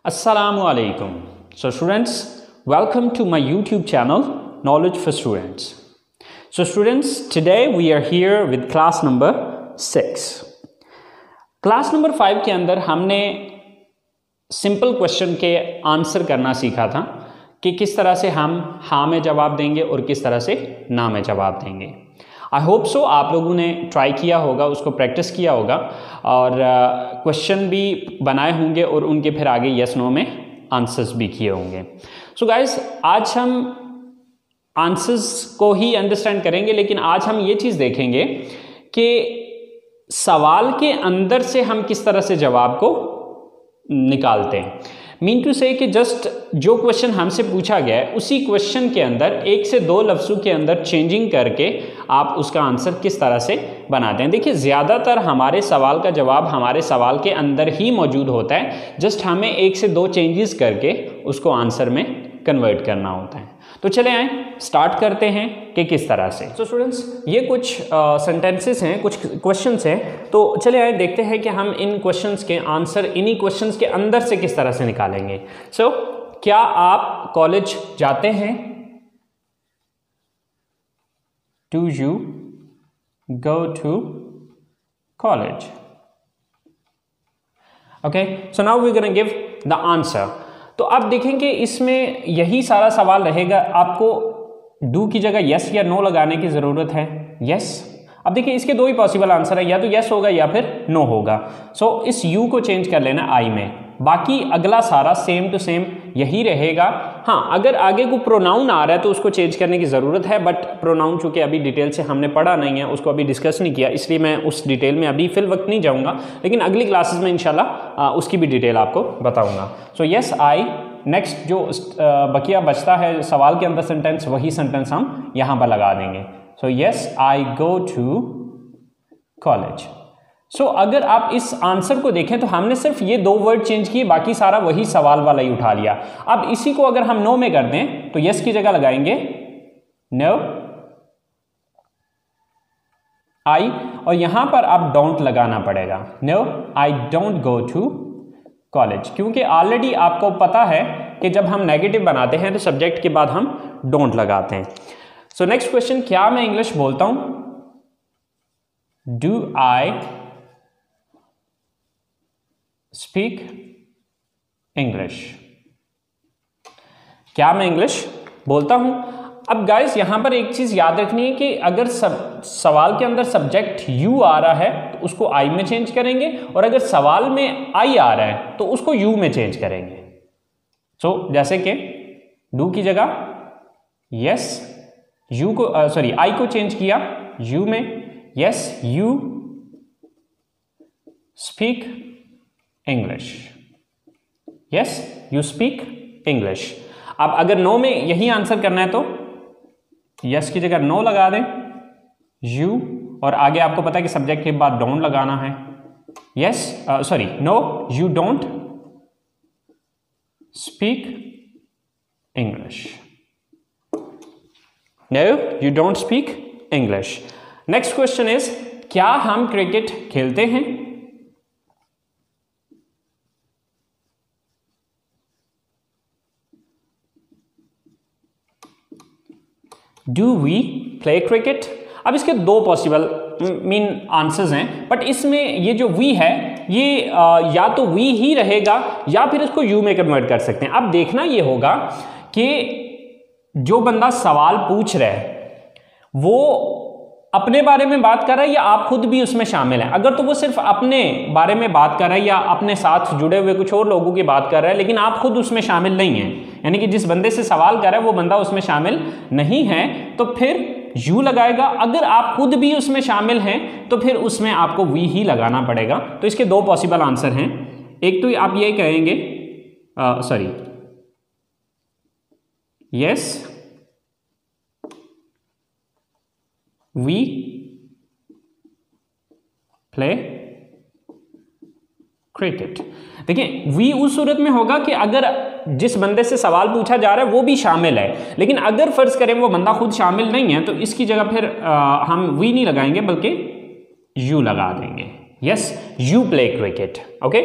Assalamu alaikum. So students, welcome to my YouTube channel Knowledge for Students. So students, today we are here with class number 6. Class number 5 के अंदर हमने simple question के answer करना सीखा था कि किस तरह से हम हाँ में जवाब देंगे और किस तरह से ना में जवाब देंगे। आई होप सो आप लोगों ने ट्राई किया होगा, उसको प्रैक्टिस किया होगा और क्वेश्चन भी बनाए होंगे और उनके फिर आगे यस नो में आंसर्स भी किए होंगे। सो गाइस, आज हम आंसर्स को ही अंडरस्टैंड करेंगे, लेकिन आज हम ये चीज़ देखेंगे कि सवाल के अंदर से हम किस तरह से जवाब को निकालते हैं। मीन टू से कि जस्ट जो क्वेश्चन हमसे पूछा गया है उसी क्वेश्चन के अंदर एक से दो लफ्ज़ों के अंदर चेंजिंग करके आप उसका आंसर किस तरह से बनाते हैं। देखिए, ज़्यादातर हमारे सवाल का जवाब हमारे सवाल के अंदर ही मौजूद होता है, जस्ट हमें एक से दो चेंजेस करके उसको आंसर में कन्वर्ट करना होता है। तो चले आए स्टार्ट करते हैं कि किस तरह से। तो स्टूडेंट्स, ये कुछ सेंटेंसेस हैं, कुछ क्वेश्चंस हैं, तो चले आए देखते हैं कि हम इन क्वेश्चंस के आंसर इन्हीं क्वेश्चंस के अंदर से किस तरह से निकालेंगे। सो क्या आप कॉलेज जाते हैं? Do you go to college? Okay, so now we gonna give the answer. तो आप देखेंगे इसमें यही सारा सवाल रहेगा, आपको डू की जगह यस या नो लगाने की ज़रूरत है। यस, अब देखिए इसके दो ही पॉसिबल आंसर है, या तो यस होगा या फिर नो होगा। सो इस यू को चेंज कर लेना आई में, बाकी अगला सारा सेम टू सेम यही रहेगा। हाँ, अगर आगे को प्रोनाउन आ रहा है तो उसको चेंज करने की ज़रूरत है, बट प्रोनाउन चूँकि अभी डिटेल से हमने पढ़ा नहीं है, उसको अभी डिस्कस नहीं किया, इसलिए मैं उस डिटेल में अभी फिल वक्त नहीं जाऊँगा, लेकिन अगली क्लासेस में इंशाल्लाह उसकी भी डिटेल आपको बताऊँगा। सो यस आई, नेक्स्ट जो बकिया बचता है सवाल के अंदर सेंटेंस, वही सेंटेंस हम यहाँ पर लगा देंगे। So yes I go to college. So अगर आप इस आंसर को देखें तो हमने सिर्फ ये दो वर्ड चेंज किए, बाकी सारा वही सवाल वाला ही उठा लिया। अब इसी को अगर हम नो में कर दें तो यस की जगह लगाएंगे नो आई, और यहां पर आप डोंट लगाना पड़ेगा। No I don't go to college, क्योंकि ऑलरेडी आपको पता है कि जब हम नेगेटिव बनाते हैं तो सब्जेक्ट के बाद हम डोंट लगाते हैं। सो नेक्स्ट क्वेश्चन, क्या मैं इंग्लिश बोलता हूं? Do I speak English? क्या मैं इंग्लिश बोलता हूं? अब गाइस यहां पर एक चीज याद रखनी है कि अगर सवाल के अंदर सब्जेक्ट यू आ रहा है तो उसको आई में चेंज करेंगे, और अगर सवाल में आई आ रहा है तो उसको यू में चेंज करेंगे। सो जैसे कि डू की जगह यस, यू को आई को चेंज किया यू में। Yes you speak English. Yes you speak English. अब अगर नो में यही आंसर करना है तो यस की जगह नो लगा दें यू, और आगे आपको पता है कि सब्जेक्ट के बाद डोंट लगाना है। Yes no you don't speak English. No you don't speak English. Next question is, क्या हम क्रिकेट खेलते हैं? Do we play cricket? अब इसके दो पॉसिबल मीन आंसर्स हैं, बट इसमें ये जो वी है ये या तो वी ही रहेगा या फिर इसको यू में कन्वर्ट कर सकते हैं। अब देखना ये होगा कि जो बंदा सवाल पूछ रहा है वो अपने बारे में बात कर रहा है या आप खुद भी उसमें शामिल हैं। अगर तो वो सिर्फ अपने बारे में बात कर रहा है या अपने साथ जुड़े हुए कुछ और लोगों की बात कर रहा है, लेकिन आप खुद उसमें शामिल नहीं हैं, यानी कि जिस बंदे से सवाल कर रहा है वो बंदा उसमें शामिल नहीं है, तो फिर यू लगाएगा। अगर आप खुद भी उसमें शामिल हैं तो फिर उसमें आपको वी ही लगाना पड़ेगा। तो इसके दो पॉसिबल आंसर हैं, एक तो आप ये कहेंगे यस वी प्ले क्रिकेट। देखिए, वी उस सूरत में होगा कि अगर जिस बंदे से सवाल पूछा जा रहा है वो भी शामिल है, लेकिन अगर फर्ज करें वो बंदा खुद शामिल नहीं है तो इसकी जगह फिर हम वी नहीं लगाएंगे बल्कि यू लगा देंगे। Yes you play cricket. Okay,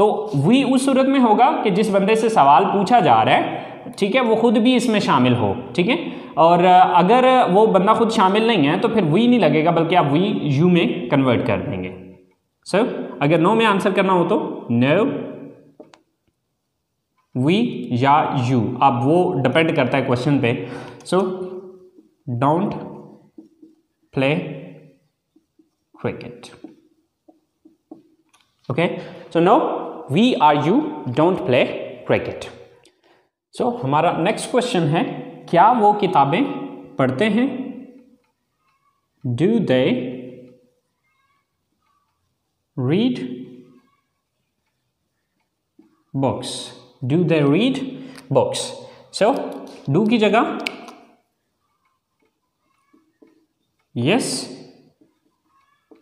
तो वी उस सूरत में होगा कि जिस बंदे से सवाल पूछा जा रहा है, ठीक है, वो खुद भी इसमें शामिल हो, ठीक है। और अगर वो बंदा खुद शामिल नहीं है तो फिर वी नहीं लगेगा, बल्कि आप वी यू में कन्वर्ट कर देंगे। सो अगर नो में आंसर करना हो तो नो, वी या यू, अब वो डिपेंड करता है क्वेश्चन पे। So don't play cricket, okay. So no, we are you don't play cricket. So हमारा नेक्स्ट क्वेश्चन है, क्या वो किताबें पढ़ते हैं? Do they read books? Do they read books? So do की जगह yes,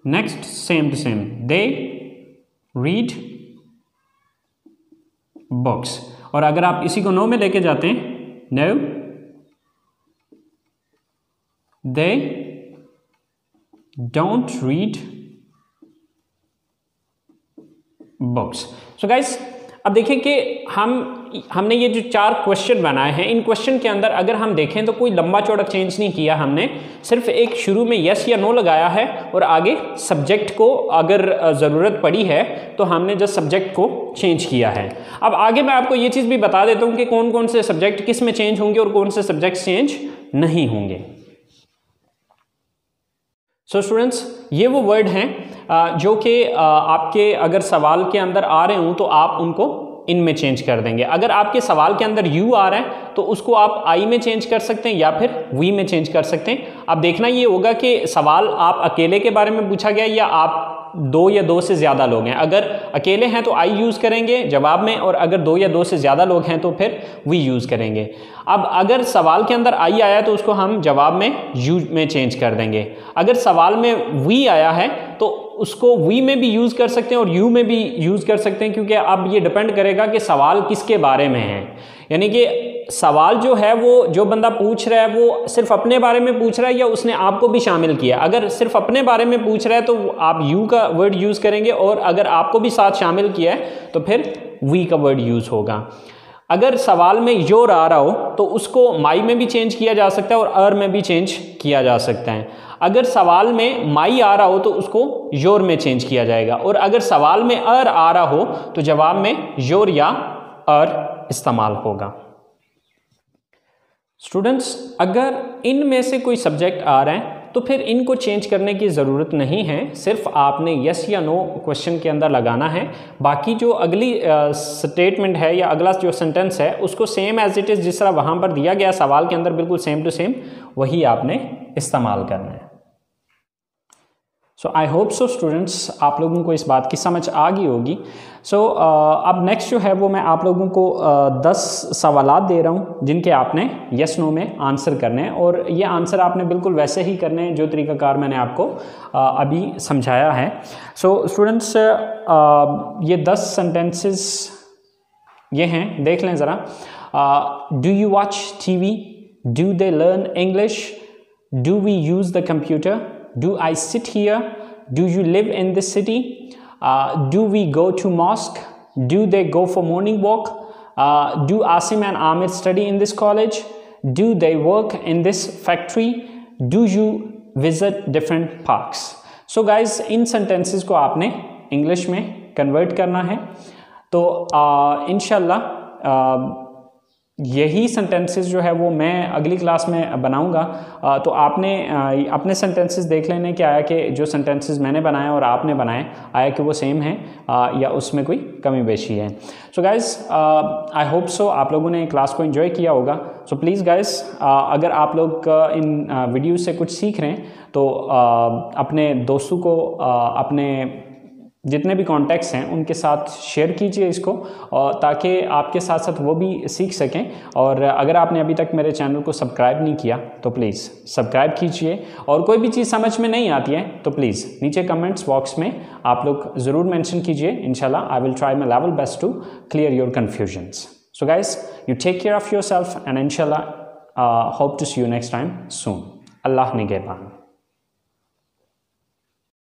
next same to same, they read books. और अगर आप इसी को नो में लेके जाते हैं, no they don't read books. So guys, अब देखें कि हमने ये जो 4 क्वेश्चन बनाए हैं, इन क्वेश्चन के अंदर अगर हम देखें तो कोई लंबा चौड़ा चेंज नहीं किया हमने, सिर्फ एक शुरू में यस या नो लगाया है और आगे सब्जेक्ट को अगर ज़रूरत पड़ी है तो हमने जस्ट सब्जेक्ट को चेंज किया है। अब आगे मैं आपको ये चीज़ भी बता देता हूँ कि कौन कौन से सब्जेक्ट किस में चेंज होंगे और कौन से सब्जेक्ट चेंज नहीं होंगे। सो स्टूडेंट्स, ये वो वर्ड हैं जो कि आपके अगर सवाल के अंदर आ रहे हों तो आप उनको इनमें चेंज कर देंगे। अगर आपके सवाल के अंदर यू आ रहा है तो उसको आप आई में चेंज कर सकते हैं या फिर वी में चेंज कर सकते हैं। अब देखना ये होगा कि सवाल आप अकेले के बारे में पूछा गया या आप 2 या 2 से ज़्यादा लोग हैं। अगर अकेले हैं तो आई यूज़ करेंगे जवाब में, और अगर 2 या 2 से ज़्यादा लोग हैं तो फिर वी यूज़ करेंगे। अब अगर सवाल के अंदर आई आया तो उसको हम जवाब में यू में चेंज कर देंगे। अगर सवाल में वी आया है तो उसको वी में भी यूज़ कर सकते हैं और यू में भी यूज़ कर सकते हैं, क्योंकि अब ये डिपेंड करेगा कि सवाल किसके बारे में है। यानी कि सवाल जो है वो जो बंदा पूछ रहा है वो सिर्फ अपने बारे में पूछ रहा है या उसने आपको भी शामिल किया। अगर सिर्फ अपने बारे में पूछ रहा है तो आप यू का वर्ड यूज़ करेंगे, और अगर आपको भी साथ शामिल किया है तो फिर वी का वर्ड यूज़ होगा। अगर सवाल में योर आ रहा हो तो उसको माई में भी चेंज किया जा सकता है और अर में भी चेंज किया जा सकता है। अगर सवाल में माई आ रहा हो तो उसको योर में चेंज किया जाएगा, और अगर सवाल में अर आ रहा हो तो जवाब में योर या अर इस्तेमाल होगा। स्टूडेंट्स, अगर इनमें से कोई सब्जेक्ट आ रहा है तो फिर इनको चेंज करने की ज़रूरत नहीं है, सिर्फ आपने यस या नो क्वेश्चन के अंदर लगाना है। बाकी जो अगली स्टेटमेंट है या अगला जो सेंटेंस है उसको सेम एज इट इज़ जिस तरह वहाँ पर दिया गया सवाल के अंदर बिल्कुल सेम टू सेम वही आपने इस्तेमाल करना है। सो आई होप सो स्टूडेंट्स, आप लोगों को इस बात की समझ आ गई होगी। सो अब नेक्स्ट जो है वो मैं आप लोगों को 10 सवालात दे रहा हूँ जिनके आपने यस नो में आंसर करने हैं, और ये आंसर आपने बिल्कुल वैसे ही करने हैं जो तरीक़ाकार मैंने आपको अभी समझाया है। सो स्टूडेंट्स, ये 10 सेंटेंसेस ये हैं, देख लें ज़रा। Do you watch TV? Do they learn English? Do we use the computer? Do I sit here? Do you live in this city? Do we go to mosque? Do they go for morning walk? Do Asim and Amir study in this college? Do they work in this factory? Do you visit different parks? So guys, in sentences को आपने English में convert करना है। तो इंशाल्लाह यही sentences जो है वो मैं अगली क्लास में बनाऊंगा। तो आपने अपने सेंटेंसेस देख लेने कि आया कि जो सेंटेंसेस मैंने बनाए और आपने बनाए आया कि वो सेम है या उसमें कोई कमी बेशी है। So guys, I hope so आप लोगों ने क्लास को एंजॉय किया होगा। सो प्लीज़ गाइज़, अगर आप लोग इन वीडियो से कुछ सीख रहे हैं तो अपने दोस्तों को अपने जितने भी कॉन्टैक्ट्स हैं उनके साथ शेयर कीजिए इसको, ताकि आपके साथ साथ वो भी सीख सकें। और अगर आपने अभी तक मेरे चैनल को सब्सक्राइब नहीं किया तो प्लीज़ सब्सक्राइब कीजिए, और कोई भी चीज़ समझ में नहीं आती है तो प्लीज़ नीचे कमेंट्स बॉक्स में आप लोग ज़रूर मेंशन कीजिए। इंशाल्लाह I will try my level best to clear your confusions. So guys, you take care of your self and इंशाल्लाह hope to see you next time soon. अल्लाह निगहबान।